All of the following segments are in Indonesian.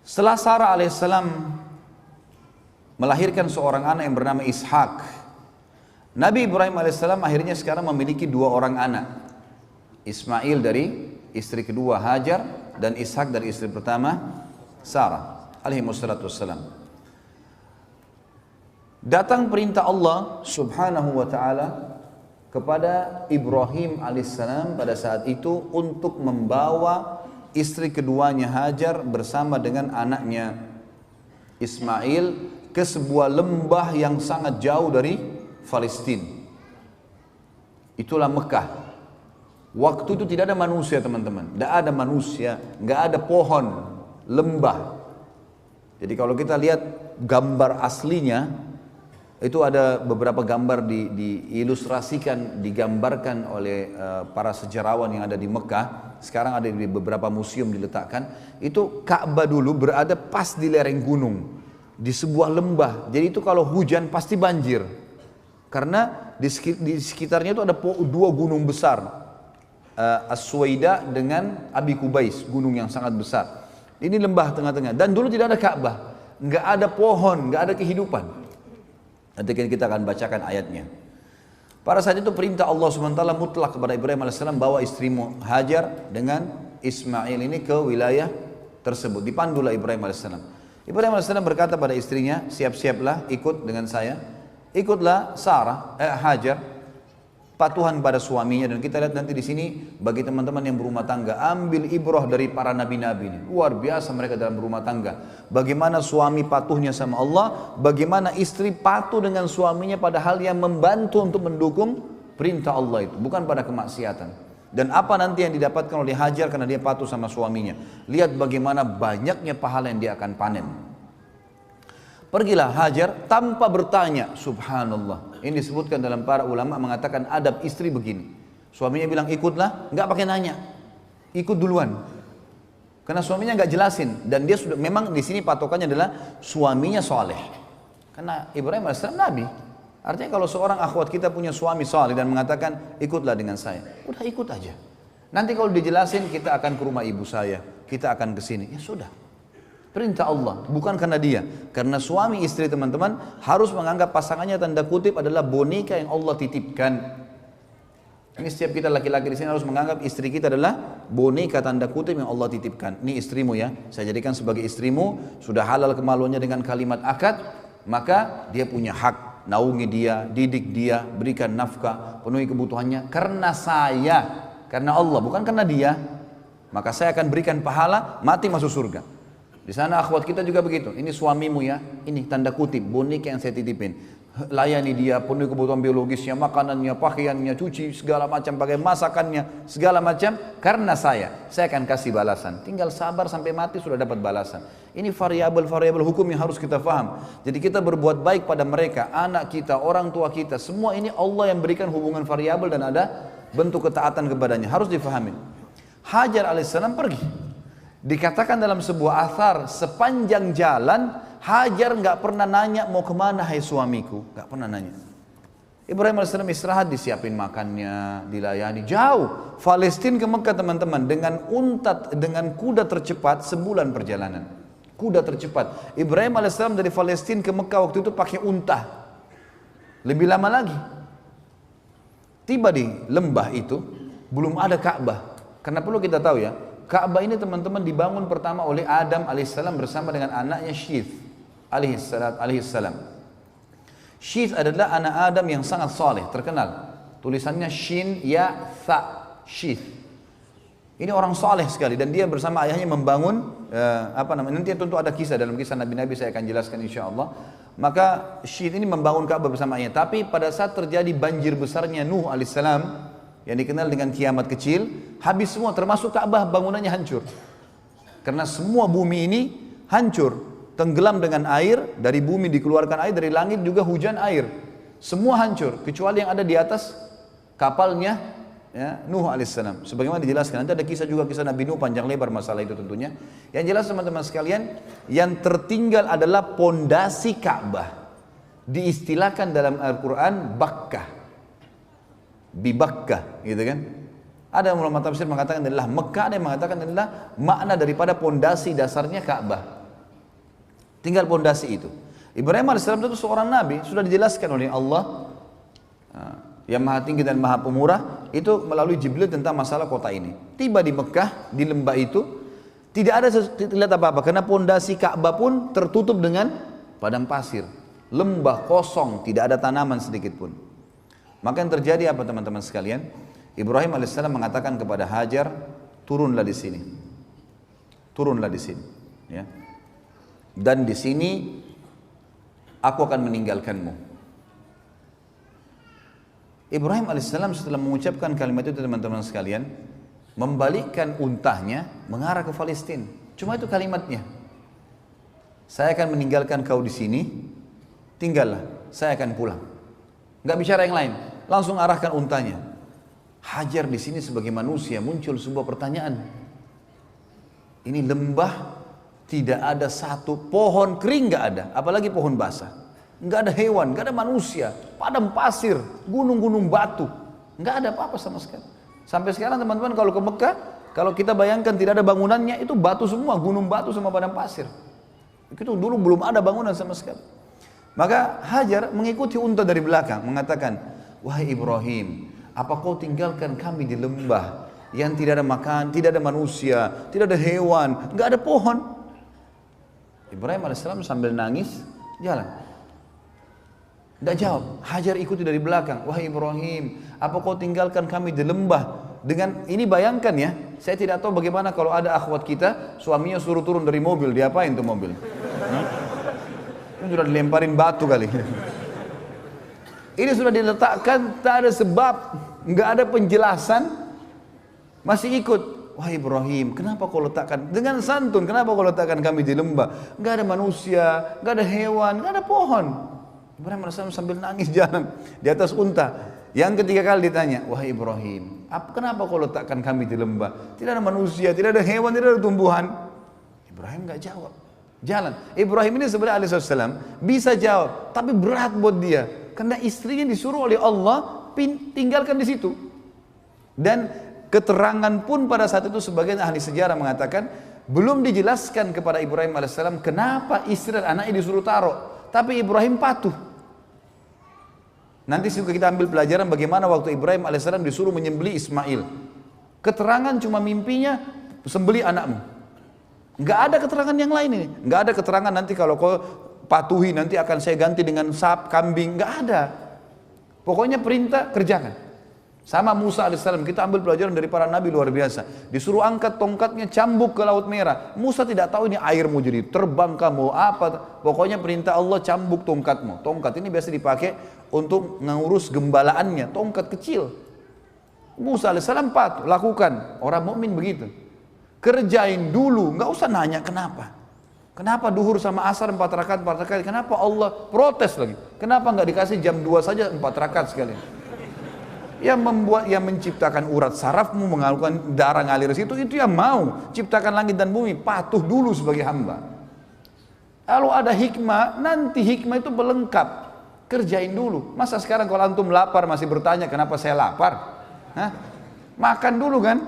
Setelah Sarah alaihissalam melahirkan seorang anak yang bernama Ishak, Nabi Ibrahim alaihissalam akhirnya sekarang memiliki dua orang anak. Ismail dari istri kedua Hajar dan Ishak dari istri pertama Sarah alaihi wassalam. Datang perintah Allah subhanahu wa ta'ala kepada Ibrahim alaihissalam pada saat itu untuk membawa istri keduanya Hajar bersama dengan anaknya Ismail ke sebuah lembah yang sangat jauh dari Palestina. Itulah Mekah. Waktu itu tidak ada manusia, teman-teman. Tidak ada manusia, nggak ada pohon, lembah. Jadi kalau kita lihat gambar aslinya, itu ada beberapa gambar diilustrasikan, digambarkan oleh para sejarawan yang ada di Mekah. Sekarang ada di beberapa museum diletakkan. Itu Ka'bah dulu berada pas di lereng gunung, di sebuah lembah. Jadi itu kalau hujan pasti banjir, karena di sekitarnya itu ada dua gunung besar, As-Suwaida dengan Abi Kubais, gunung yang sangat besar. Ini lembah tengah-tengah, dan dulu tidak ada Ka'bah, nggak ada pohon, nggak ada kehidupan. Nanti kita akan bacakan ayatnya. Pada saat itu perintah Allah SWT mutlak kepada Ibrahim AS, bawa istrimu Hajar dengan Ismail ini ke wilayah tersebut. Dipandulah Ibrahim AS. Ibrahim AS berkata pada istrinya, siap-siaplah ikut dengan saya. Ikutlah Hajar, patuhan pada suaminya. Dan kita lihat nanti di sini bagi teman-teman yang berumah tangga, ambil ibrah dari para nabi-nabi ini. Luar biasa mereka dalam berumah tangga. Bagaimana suami patuhnya sama Allah, bagaimana istri patuh dengan suaminya pada hal yang membantu untuk mendukung perintah Allah itu, bukan pada kemaksiatan. Dan apa nanti yang didapatkan oleh Hajar karena dia patuh sama suaminya. Lihat bagaimana banyaknya pahala yang dia akan panen. Pergilah Hajar tanpa bertanya, subhanallah. Ini disebutkan dalam para ulama mengatakan adab istri begini. Suaminya bilang ikutlah, nggak pakai nanya, ikut duluan. Karena suaminya nggak jelasin, dan dia sudah, memang di sini patokannya adalah suaminya soleh. Karena Ibrahim AS Nabi. Artinya kalau seorang akhwat kita punya suami soleh dan mengatakan ikutlah dengan saya, udah ikut aja. Nanti kalau dijelasin kita akan ke rumah ibu saya, kita akan ke sini, ya sudah. Perintah Allah, bukan karena dia. Karena suami istri, teman-teman, harus menganggap pasangannya tanda kutip adalah boneka yang Allah titipkan. Ini setiap kita laki-laki di sini harus menganggap istri kita adalah boneka tanda kutip yang Allah titipkan. Ini istrimu ya, saya jadikan sebagai istrimu, sudah halal kemaluannya dengan kalimat akad, maka dia punya hak, naungi dia, didik dia, berikan nafkah, penuhi kebutuhannya. Karena saya, karena Allah, bukan karena dia, maka saya akan berikan pahala, mati masuk surga. Di sana akhwat kita juga begitu. Ini suamimu ya, ini tanda kutip boneka yang saya titipin. Layani dia, penuhi kebutuhan biologisnya, makanannya, pakaiannya, cuci segala macam, pakai masakannya, segala macam. Karena saya akan kasih balasan. Tinggal sabar sampai mati sudah dapat balasan. Ini variabel-variabel hukum yang harus kita paham. Jadi kita berbuat baik pada mereka, anak kita, orang tua kita, semua ini Allah yang berikan hubungan variabel dan ada bentuk ketaatan kepadanya. Harus difahami. Hajar alaihissalam pergi. Dikatakan dalam sebuah athar, sepanjang jalan Hajar nggak pernah nanya mau kemana hai suamiku, nggak pernah nanya. Ibrahim AS istirahat, disiapin makannya, dilayani. Jauh, Palestina ke Mekah, teman-teman, dengan dengan kuda tercepat sebulan perjalanan. Kuda tercepat. Ibrahim AS dari Palestina ke Mekah waktu itu pakai unta. Lebih lama lagi. Tiba di lembah itu, belum ada Ka'bah. Karena perlu kita tahu ya, Ka'bah ini, teman-teman, dibangun pertama oleh Adam alaihissalam bersama dengan anaknya Syith alaihissalam. Syith adalah anak Adam yang sangat saleh, terkenal. Tulisannya Shin Ya Tha, Syith. Ini orang saleh sekali, dan dia bersama ayahnya membangun nanti tentu ada kisah dalam kisah Nabi-Nabi, saya akan jelaskan insyaallah. Maka Syith ini membangun Ka'bah bersama ayahnya. Tapi pada saat terjadi banjir besarnya Nuh alaihissalam, yang dikenal dengan kiamat kecil, habis semua, termasuk Ka'bah, bangunannya hancur. Karena semua bumi ini hancur, tenggelam dengan air, dari bumi dikeluarkan air, dari langit juga hujan air. Semua hancur, kecuali yang ada di atas kapalnya ya, Nuh alaihissalam. Sebagaimana dijelaskan, nanti ada kisah juga, kisah Nabi Nuh, panjang lebar masalah itu tentunya. Yang jelas teman-teman sekalian, yang tertinggal adalah pondasi Ka'bah. Diistilahkan dalam Al-Quran Bakkah, Bibakkah, gitu kan? Ada ulama tafsir mengatakan adalah Mekah, ada yang mengatakan adalah makna daripada pondasi dasarnya Ka'bah. Tinggal pondasi itu. Ibrahim alaihissalam itu seorang nabi, sudah dijelaskan oleh Allah yang maha tinggi dan maha pemurah itu melalui Jibril tentang masalah kota ini. Tiba di Mekah, di lembah itu, tidak ada lihat apa-apa karena pondasi Ka'bah pun tertutup dengan padang pasir, lembah kosong, tidak ada tanaman sedikit pun. Maka yang terjadi apa teman-teman sekalian? Ibrahim alaihissalam mengatakan kepada Hajar, turunlah di sini, turunlah di sini, ya. Dan di sini aku akan meninggalkanmu. Ibrahim alaihissalam setelah mengucapkan kalimat itu teman-teman sekalian, membalikkan untahnya mengarah ke Palestina. Cuma itu kalimatnya. Saya akan meninggalkan kau di sini, tinggallah, saya akan pulang. Enggak bicara yang lain, langsung arahkan untahnya. Hajar di sini sebagai manusia muncul sebuah pertanyaan. Ini lembah, tidak ada satu pohon kering, enggak ada, apalagi pohon basah. Enggak ada hewan, enggak ada manusia, padang pasir, gunung-gunung batu, enggak ada apa-apa sama sekali. Sampai sekarang teman-teman kalau ke Mekah, kalau kita bayangkan tidak ada bangunannya, itu batu semua, gunung batu sama padang pasir. Itu dulu belum ada bangunan sama sekali. Maka Hajar mengikuti unta dari belakang, mengatakan, wahai Ibrahim, apa kau tinggalkan kami di lembah yang tidak ada makan, tidak ada manusia, tidak ada hewan, enggak ada pohon? Ibrahim alaihissalam sambil nangis jalan. Tidak jawab. Hajar ikuti dari belakang. Wahai Ibrahim, apa kau tinggalkan kami di lembah? Dengan ini bayangkan ya, saya tidak tahu bagaimana kalau ada akhwat kita, suaminya suruh turun dari mobil, diapain tuh mobil? Ini sudah dilemparin batu kali. Ini sudah diletakkan, tak ada sebab, nggak ada penjelasan, masih ikut. Wahai Ibrahim, kenapa kau letakkan dengan santun? Kenapa kau letakkan kami di lembah? Nggak ada manusia, nggak ada hewan, nggak ada pohon. Ibrahim AS sambil nangis jalan di atas unta. Yang ketiga kali ditanya, wahai Ibrahim, kenapa kau letakkan kami di lembah? Tidak ada manusia, tidak ada hewan, tidak ada tumbuhan. Ibrahim nggak jawab. Jalan. Ibrahim ini sebenarnya alaihissalam bisa jawab, tapi berat buat dia karena istrinya disuruh oleh Allah tinggalkan di situ. Dan keterangan pun pada saat itu sebagian ahli sejarah mengatakan belum dijelaskan kepada Ibrahim alaihissalam kenapa istri dan anaknya disuruh taruh, tapi Ibrahim patuh. Nanti juga kita ambil pelajaran bagaimana waktu Ibrahim alaihissalam disuruh menyembelih Ismail. Keterangan cuma mimpinya sembelih anakmu. Nggak ada keterangan yang lain ini. Nggak ada keterangan nanti kalau kau patuhi nanti akan saya ganti dengan kambing. Nggak ada. Pokoknya perintah kerjakan. Sama Musa alaihissalam, kita ambil pelajaran dari para nabi luar biasa. Disuruh angkat tongkatnya, cambuk ke Laut Merah. Musa tidak tahu ini air mau jadi terbang kamu apa. Pokoknya perintah Allah, cambuk tongkatmu. Tongkat ini biasa dipakai untuk mengurus gembalaannya, tongkat kecil. Musa alaihissalam patuh, lakukan. Orang mukmin begitu. Kerjain dulu, nggak usah nanya kenapa. Kenapa duhur sama asar 4 rakaat? Kenapa Allah protes lagi? Kenapa nggak dikasih jam 2 saja 4 rakaat sekali? Yang membuat, yang menciptakan urat sarafmu, mengalirkan darah ngalir situ, itu yang mau ciptakan langit dan bumi, patuh dulu sebagai hamba. Kalau ada hikmah, nanti hikmah itu pelengkap, kerjain dulu. Masa sekarang kalau antum lapar masih bertanya kenapa saya lapar? Hah? Makan dulu kan?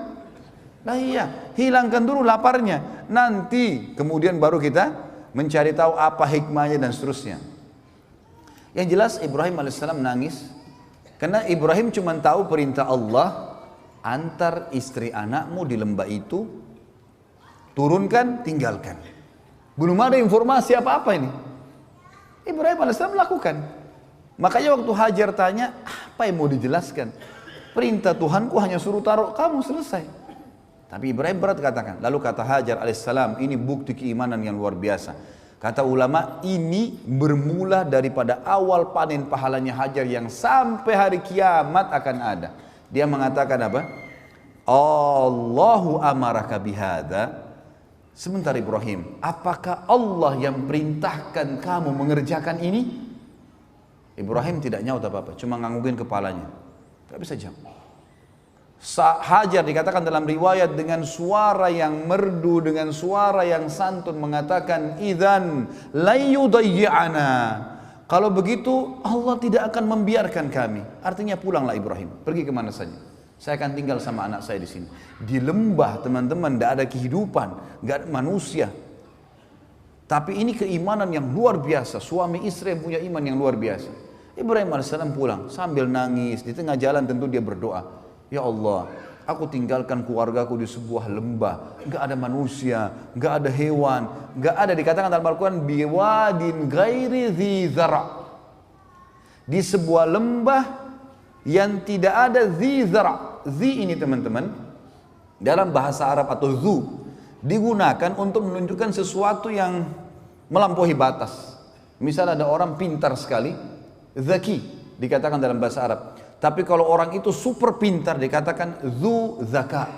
Nah iya, hilangkan dulu laparnya, nanti kemudian baru kita mencari tahu apa hikmahnya dan seterusnya. Yang jelas Ibrahim alaihissalam nangis. Karena Ibrahim cuma tahu perintah Allah, antar istri anakmu di lembah itu, turunkan, tinggalkan. Belum ada informasi apa-apa ini. Ibrahim alaihissalam lakukan. Makanya waktu Hajar tanya, apa yang mau dijelaskan? Perintah Tuhanku hanya suruh taruh kamu, selesai. Tapi Ibrahim berat katakan. Lalu kata Hajar alaihissalam, ini bukti keimanan yang luar biasa. Kata ulama, ini bermula daripada awal panen pahalanya Hajar yang sampai hari kiamat akan ada. Dia mengatakan apa? Allahu amaraka bihada. Sebentar Ibrahim, apakah Allah yang perintahkan kamu mengerjakan ini? Ibrahim tidak nyaut apa-apa, cuma nganggungin kepalanya. Gak bisa jawab. Hajar dikatakan dalam riwayat dengan suara yang merdu, dengan suara yang santun mengatakan, idzan la yudayyi'ana. Kalau begitu Allah tidak akan membiarkan kami. Artinya pulanglah Ibrahim, pergi kemana saja. Saya akan tinggal sama anak saya di sini. Di lembah teman-teman, tidak ada kehidupan, tidak ada manusia. Tapi ini keimanan yang luar biasa, suami istri yang punya iman yang luar biasa. Ibrahim alaihissalam pulang sambil nangis, di tengah jalan tentu dia berdoa, ya Allah, aku tinggalkan keluargaku di sebuah lembah, gak ada manusia, gak ada hewan, gak ada, dikatakan dalam Al-Quran, biwadin ghairi dhi zara', di sebuah lembah yang tidak ada dhi zara'. Dhi ini teman-teman, dalam bahasa Arab atau zu, digunakan untuk menunjukkan sesuatu yang melampaui batas. Misal ada orang pintar sekali, zaki dikatakan dalam bahasa Arab. Tapi kalau orang itu super pintar dikatakan zu zaka.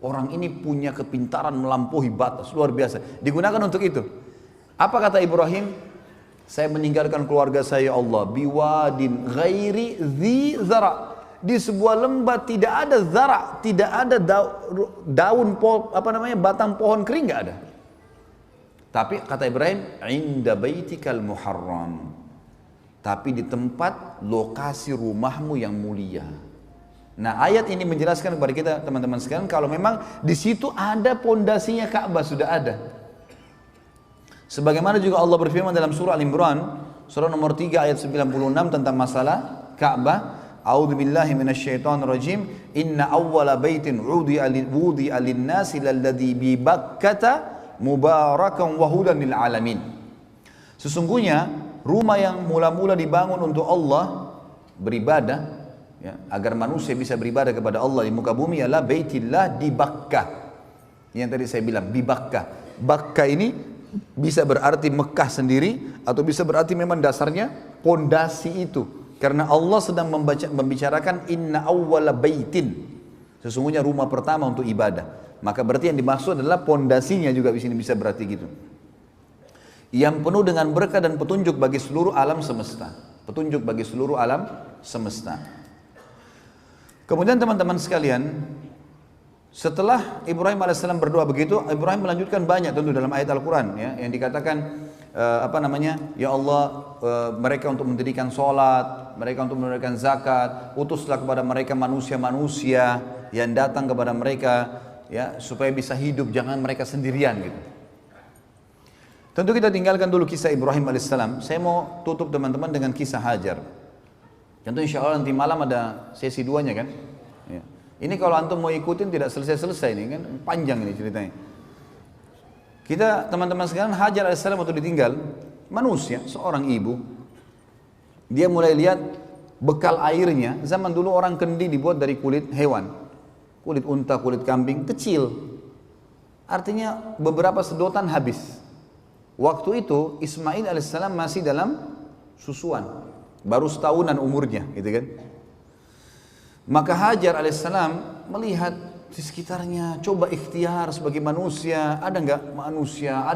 Orang ini punya kepintaran melampaui batas, luar biasa. Digunakan untuk itu. Apa kata Ibrahim? Saya meninggalkan keluarga saya, Allah, biwadin ghairi dhi zara', di sebuah lembah tidak ada zara', tidak ada daun batang pohon kering, nggak ada. Tapi kata Ibrahim, inda baitikal muharram, tapi di tempat lokasi rumahmu yang mulia. Nah, ayat ini menjelaskan kepada kita teman-teman sekalian kalau memang di situ ada pondasinya Ka'bah, sudah ada. Sebagaimana juga Allah berfirman dalam surah Al-Imran, surah nomor 3 ayat 96 tentang masalah Ka'bah. A'udzu billahi minasyaitonir rajim. Inna awwala baitin wudi'a lin-nasi lalladzi bi Bakkah mubarakan wa hudan lil alamin. Sesungguhnya rumah yang mula-mula dibangun untuk Allah beribadah, ya, agar manusia bisa beribadah kepada Allah di muka bumi adalah Baitillah di Bakkah. Yang tadi saya bilang di Bakkah. Bakkah ini bisa berarti Mekah sendiri atau bisa berarti memang dasarnya pondasi itu. Karena Allah sedang membicarakan inna awwala baitin, sesungguhnya rumah pertama untuk ibadah. Maka berarti yang dimaksud adalah pondasinya juga di sini bisa berarti gitu. Yang penuh dengan berkah dan petunjuk bagi seluruh alam semesta. Petunjuk bagi seluruh alam semesta. Kemudian teman-teman sekalian, setelah Ibrahim alaihissalam berdoa begitu, Ibrahim melanjutkan banyak tentu dalam ayat Al-Quran, ya, yang dikatakan ya Allah, mereka untuk mendirikan sholat, mereka untuk menunaikan zakat, utuslah kepada mereka manusia-manusia yang datang kepada mereka, ya, supaya bisa hidup, jangan mereka sendirian gitu. Tentu kita tinggalkan dulu kisah Ibrahim alaihissalam. Saya mau tutup teman-teman dengan kisah Hajar. Tentu insya Allah nanti malam ada sesi 2-nya kan, ya. Ini kalau antum mau ikutin tidak selesai-selesai ini kan, panjang ini ceritanya. Kita teman-teman sekalian, Hajar alaihissalam waktu ditinggal, manusia, seorang ibu, dia mulai lihat bekal airnya. Zaman dulu orang kendi dibuat dari kulit hewan, kulit unta, kulit kambing, kecil. Artinya beberapa sedotan habis. Waktu itu Ismail alaihissalam masih dalam susuan, baru setahunan umurnya, gitu kan. Maka Hajar alaihissalam melihat di sekitarnya, coba ikhtiar sebagai manusia, ada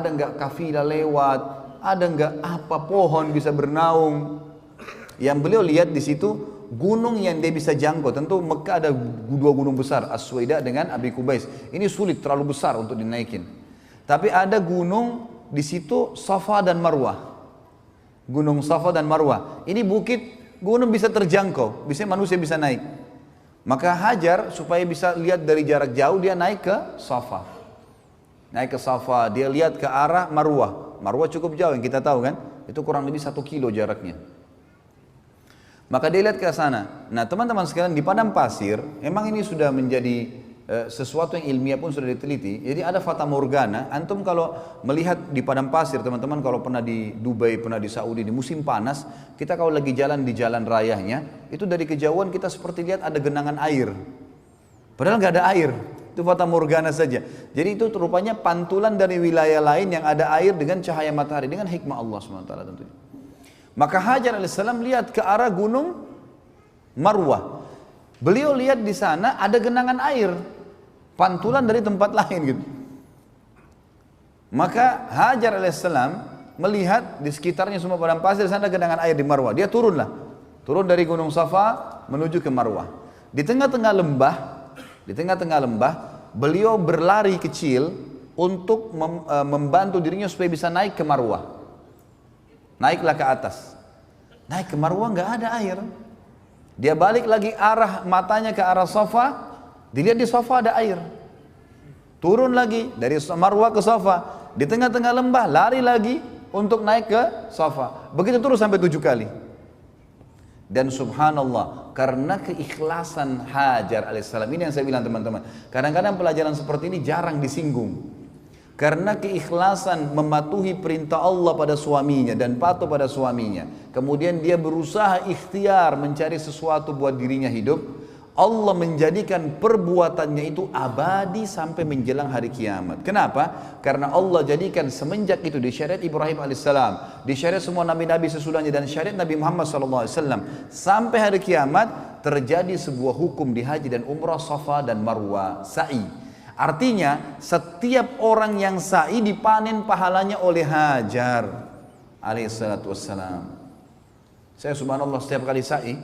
nggak kafilah lewat, ada nggak apa pohon bisa bernaung. Yang beliau lihat di situ gunung yang dia bisa jangkau. Tentu Mekah ada 2 gunung besar, As-Suwaida dengan Abi Qubais. Ini sulit, terlalu besar untuk dinaikin. Tapi ada gunung di situ, Safa dan Marwah. Gunung Safa dan Marwah. Ini bukit, gunung bisa terjangkau, bisa manusia bisa naik. Maka Hajar supaya bisa lihat dari jarak jauh, dia naik ke Safa. Naik ke Safa, dia lihat ke arah Marwah. Marwah cukup jauh yang kita tahu kan, itu kurang lebih 1 kilo jaraknya. Maka dia lihat ke sana. Nah teman-teman sekalian, di padang pasir, emang ini sudah menjadi sesuatu yang ilmiah pun sudah diteliti. Jadi ada fata morgana. Antum kalau melihat di padang pasir, teman-teman kalau pernah di Dubai, pernah di Saudi, di musim panas, kita kalau lagi jalan di jalan rayanya, itu dari kejauhan kita seperti lihat ada genangan air. Padahal nggak ada air. Itu fata morgana saja. Jadi itu rupanya pantulan dari wilayah lain yang ada air dengan cahaya matahari, dengan hikmah Allah SWT tentunya. Maka Hajar alaihissalam lihat ke arah gunung Marwah. Beliau lihat di sana ada genangan air, pantulan dari tempat lain gitu. Maka Hajar alaihissalam melihat di sekitarnya semua padang pasir, di sana ada genangan air di Marwah. Dia turun dari gunung Safa menuju ke Marwah. Di tengah-tengah lembah, beliau berlari kecil untuk membantu dirinya supaya bisa naik ke Marwah. Naiklah ke atas. Naik ke Marwah nggak ada air. Dia balik lagi arah matanya ke arah Safa, dilihat di Safa ada air. Turun lagi dari Marwah ke Safa, di tengah-tengah lembah lari lagi untuk naik ke Safa. Begitu terus sampai 7 kali. Dan subhanallah, karena keikhlasan Hajar alaihissalam, ini yang saya bilang teman-teman, kadang-kadang pelajaran seperti ini jarang disinggung. Karena keikhlasan mematuhi perintah Allah pada suaminya dan patuh pada suaminya, kemudian dia berusaha ikhtiar mencari sesuatu buat dirinya hidup, Allah menjadikan perbuatannya itu abadi sampai menjelang hari kiamat. Kenapa? Karena Allah jadikan semenjak itu di syariat Ibrahim alaihissalam, di syariat semua nabi-nabi sesudahnya, dan syariat Nabi Muhammad SAW, sampai hari kiamat terjadi sebuah hukum di haji dan umrah, Safa dan Marwah, sa'i. Artinya setiap orang yang sa'i dipanen pahalanya oleh Hajar alaihissalatu wassalam. Saya subhanallah setiap kali sa'i,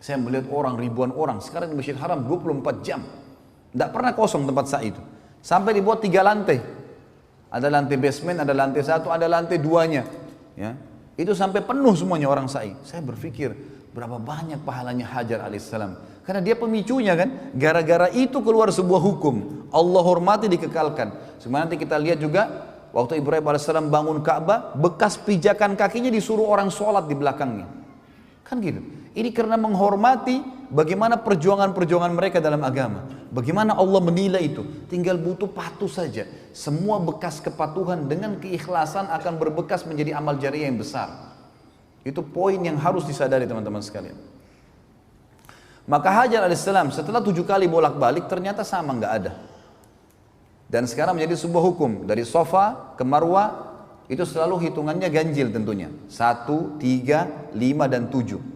saya melihat orang, ribuan orang. Sekarang di Masjid Haram 24 jam. Tidak pernah kosong tempat sa'i itu. Sampai dibuat 3 lantai. Ada lantai basement, ada lantai 1, ada lantai 2-nya. Ya. Itu sampai penuh semuanya orang sa'i. Saya berpikir, berapa banyak pahalanya Hajar alaihissalam. Karena dia pemicunya kan. Gara-gara itu keluar sebuah hukum. Allah hormati, dikekalkan. Sebenarnya nanti kita lihat juga, waktu Ibrahim alaihissalam bangun Ka'bah, bekas pijakan kakinya disuruh orang sholat di belakangnya. Kan gitu. Ini karena menghormati bagaimana perjuangan-perjuangan mereka dalam agama. Bagaimana Allah menilai itu. Tinggal butuh patuh saja. Semua bekas kepatuhan dengan keikhlasan akan berbekas menjadi amal jariah yang besar. Itu poin yang harus disadari teman-teman sekalian. Maka Hajar alaihissalam setelah 7 kali bolak-balik ternyata sama, nggak ada. Dan sekarang menjadi sebuah hukum. Dari Safa ke Marwah itu selalu hitungannya ganjil tentunya. 1, 3, 5 dan 7.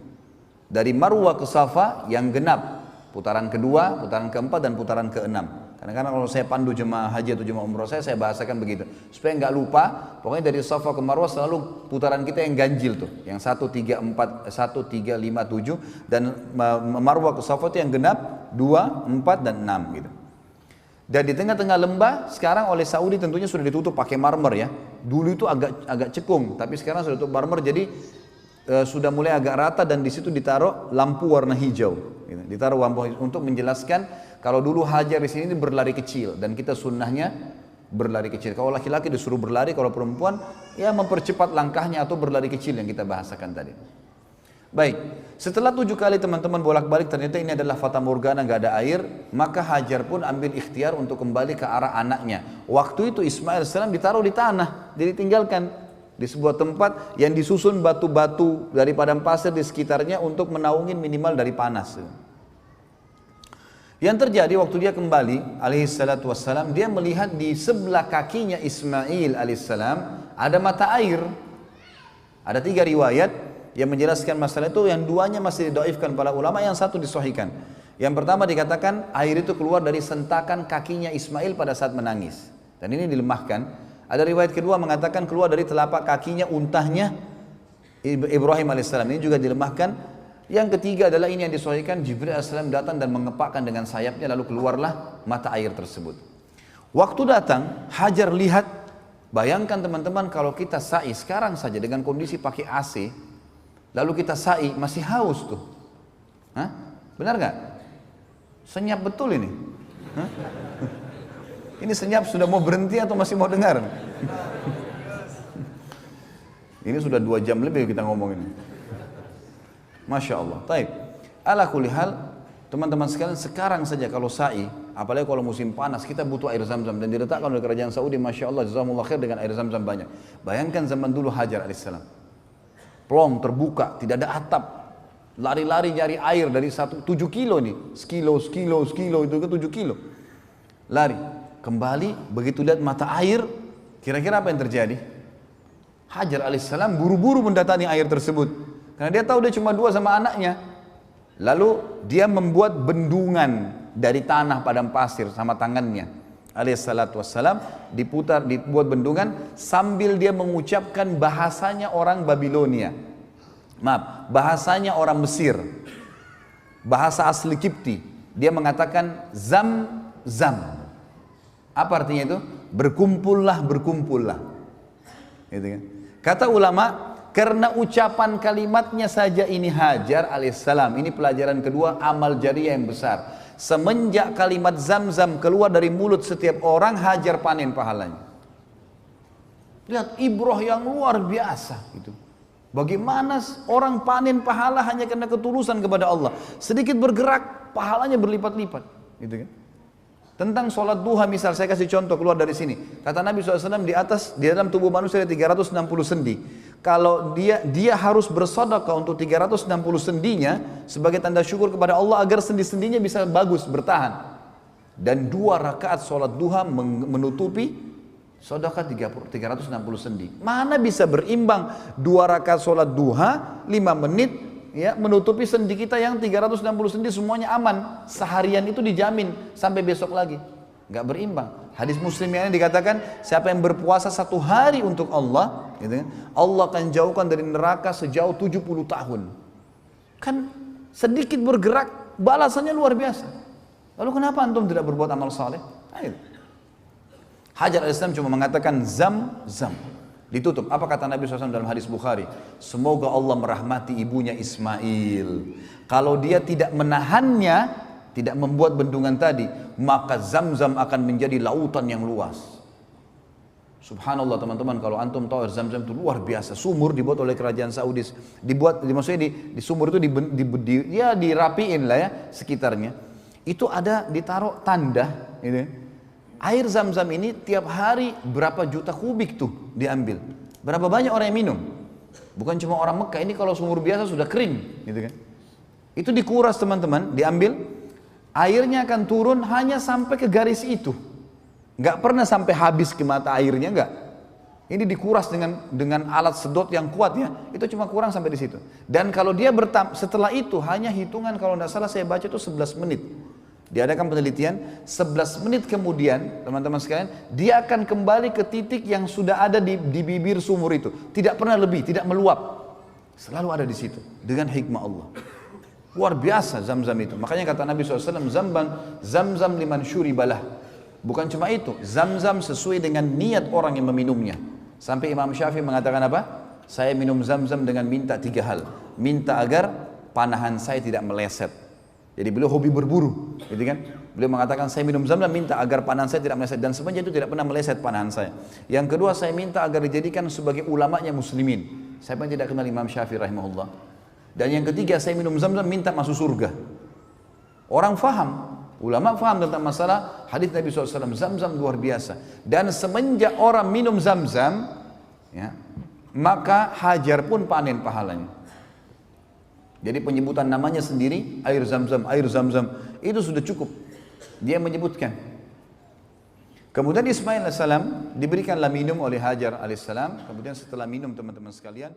Dari Marwah ke Safa yang genap, putaran kedua, putaran keempat dan putaran keenam. Kadang-kadang kalau saya pandu jemaah haji atau jemaah umroh saya bahasakan begitu supaya nggak lupa. Pokoknya dari Safa ke Marwah selalu putaran kita yang ganjil tuh, yang 1, 3, 4, 1, 3, 5, 7, dan Marwah ke Safa itu yang genap 2, 4 dan 6 gitu. Dan di tengah-tengah lembah sekarang oleh Saudi tentunya sudah ditutup pakai marmer ya. Dulu itu agak cekung, tapi sekarang sudah tutup marmer, jadi sudah mulai agak rata, dan di situ ditaruh lampu warna hijau, gitu. Ditaruh lampu untuk menjelaskan kalau dulu Hajar di sini berlari kecil, dan kita sunnahnya berlari kecil. Kalau laki-laki disuruh berlari, kalau perempuan ya mempercepat langkahnya atau berlari kecil yang kita bahasakan tadi. Baik, setelah 7 kali teman-teman bolak-balik ternyata ini adalah fata morgana, nggak ada air, maka Hajar pun ambil ikhtiar untuk kembali ke arah anaknya. Waktu itu Ismail AS ditaruh di tanah, jadi tinggalkan di sebuah tempat yang disusun batu-batu dari padang pasir di sekitarnya untuk menaungin minimal dari panas. Yang terjadi waktu dia kembali alaihissalatu wassalam, dia melihat di sebelah kakinya Ismail alaihissalam ada mata air. Ada 3 riwayat yang menjelaskan masalah itu, yang 2-nya masih didoifkan para ulama, yang 1 disahihkan. Yang pertama dikatakan air itu keluar dari sentakan kakinya Ismail pada saat menangis, dan ini dilemahkan. Ada riwayat kedua mengatakan keluar dari telapak kakinya untahnya Ibrahim alaihissalam, ini juga dilemahkan. Yang ketiga adalah ini yang disahihkan, Jibril alaihissalam datang dan mengepakkan dengan sayapnya, lalu keluarlah mata air tersebut. Waktu datang Hajar lihat, bayangkan teman-teman kalau kita sa'i sekarang saja dengan kondisi pakai AC, lalu kita sa'i masih haus tuh. Hah? Benar gak? Senyap betul ini. Hah? Ini senyap sudah mau berhenti atau masih mau dengar? Ini sudah 2 jam lebih kita ngomong ini. Masya Allah. Taib. Ala kulli hal, teman-teman sekalian, sekarang saja kalau sa'i, apalagi kalau musim panas, kita butuh air zam-zam, dan diletakkan oleh kerajaan Saudi, Masya Allah, jazakumullah khair, dengan air zam-zam banyak. Bayangkan zaman dulu Hajar alaihissalam, plong terbuka, tidak ada atap, lari-lari nyari air dari 7 kilo nih, sekilo itu ke 7 kilo, lari. Kembali begitu lihat mata air, kira-kira apa yang terjadi? Hajar alaihissalam buru-buru mendatangi air tersebut, karena dia tahu dia cuma 2 sama anaknya. Lalu dia membuat bendungan dari tanah padang pasir sama tangannya. Alaihissalatu wassalam dibuat bendungan sambil dia mengucapkan bahasanya orang Babilonia. Maaf, bahasanya orang Mesir. Bahasa asli Kipti. Dia mengatakan zam zam. Apa artinya itu? Berkumpullah, berkumpullah. Gitu kan? Kata ulama, karena ucapan kalimatnya saja ini Hajar alaihissalam. Ini pelajaran kedua, amal jariah yang besar. Semenjak kalimat zam-zam keluar dari mulut setiap orang, Hajar panen pahalanya. Lihat ibrah yang luar biasa gitu. Bagaimana orang panen pahala hanya karena ketulusan kepada Allah. Sedikit bergerak, pahalanya berlipat-lipat. Gitu kan? Tentang sholat duha misal, saya kasih contoh keluar dari sini. Kata Nabi SAW di dalam tubuh manusia ada 360 sendi. Kalau dia harus bersedekah untuk 360 sendinya sebagai tanda syukur kepada Allah agar sendi-sendinya bisa bagus, bertahan. Dan 2 rakaat sholat duha menutupi sedekah 360 sendi. Mana bisa berimbang 2 rakaat sholat duha 5 menit ya menutupi sendi kita yang 360 sendi semuanya aman. Seharian itu dijamin sampai besok lagi. Enggak berimbang. Hadis Muslim yang dikatakan siapa yang berpuasa 1 hari untuk Allah, gitu kan, Allah akan jauhkan dari neraka sejauh 70 tahun. Kan sedikit bergerak balasannya luar biasa. Lalu kenapa antum tidak berbuat amal saleh? Ayo. Hajar al-Islam cuma mengatakan zam-zam. Ditutup. Apa kata Nabi SAW dalam hadis Bukhari? Semoga Allah merahmati ibunya Ismail. Kalau dia tidak menahannya, tidak membuat bendungan tadi, maka zam-zam akan menjadi lautan yang luas. Subhanallah teman-teman, kalau antum tahu zam-zam itu luar biasa. Sumur dibuat oleh kerajaan Saudi. Maksudnya di sumur itu dirapiin lah ya sekitarnya. Itu ada ditaruh tanda gitu. Air zam-zam ini tiap hari berapa juta kubik tuh diambil. Berapa banyak orang yang minum. Bukan cuma orang Mekah, ini kalau sumur biasa sudah kering gitu kan. Itu dikuras teman-teman, diambil. Airnya akan turun hanya sampai ke garis itu. Nggak pernah sampai habis ke mata airnya, nggak. Ini dikuras dengan alat sedot yang kuat ya. Itu cuma kurang sampai di situ. Dan kalau dia setelah itu hanya hitungan kalau tidak salah saya baca itu 11 menit. Diadakan penelitian 11 menit kemudian teman-teman sekalian dia akan kembali ke titik yang sudah ada di bibir sumur itu. Tidak pernah lebih, tidak meluap. Selalu ada di situ dengan hikmah Allah. Luar biasa zam-zam itu. Makanya kata Nabi SAW, zam-zam liman syuribalah. Bukan cuma itu, zam-zam sesuai dengan niat orang yang meminumnya. Sampai Imam Syafi'i mengatakan apa? Saya minum zam-zam dengan minta 3 hal. Minta agar panahan saya tidak meleset. Jadi beliau hobi berburu, gitu kan? Beliau mengatakan saya minum zam-zam minta agar panahan saya tidak meleset dan semenjak itu tidak pernah meleset panahan saya. Yang kedua saya minta agar dijadikan sebagai ulamanya muslimin. Saya pun tidak kenal Imam Syafi'i rahimahullah. Dan yang ketiga saya minum zam-zam minta masuk surga. Orang faham, ulama faham tentang masalah hadis Nabi SAW, zam-zam luar biasa. Dan semenjak orang minum zam-zam, ya, maka Hajar pun panen pahalanya. Jadi penyebutan namanya sendiri, air zam-zam itu sudah cukup. Dia menyebutkan. Kemudian Ismail AS diberikanlah minum oleh Hajar AS. Kemudian setelah minum teman-teman sekalian,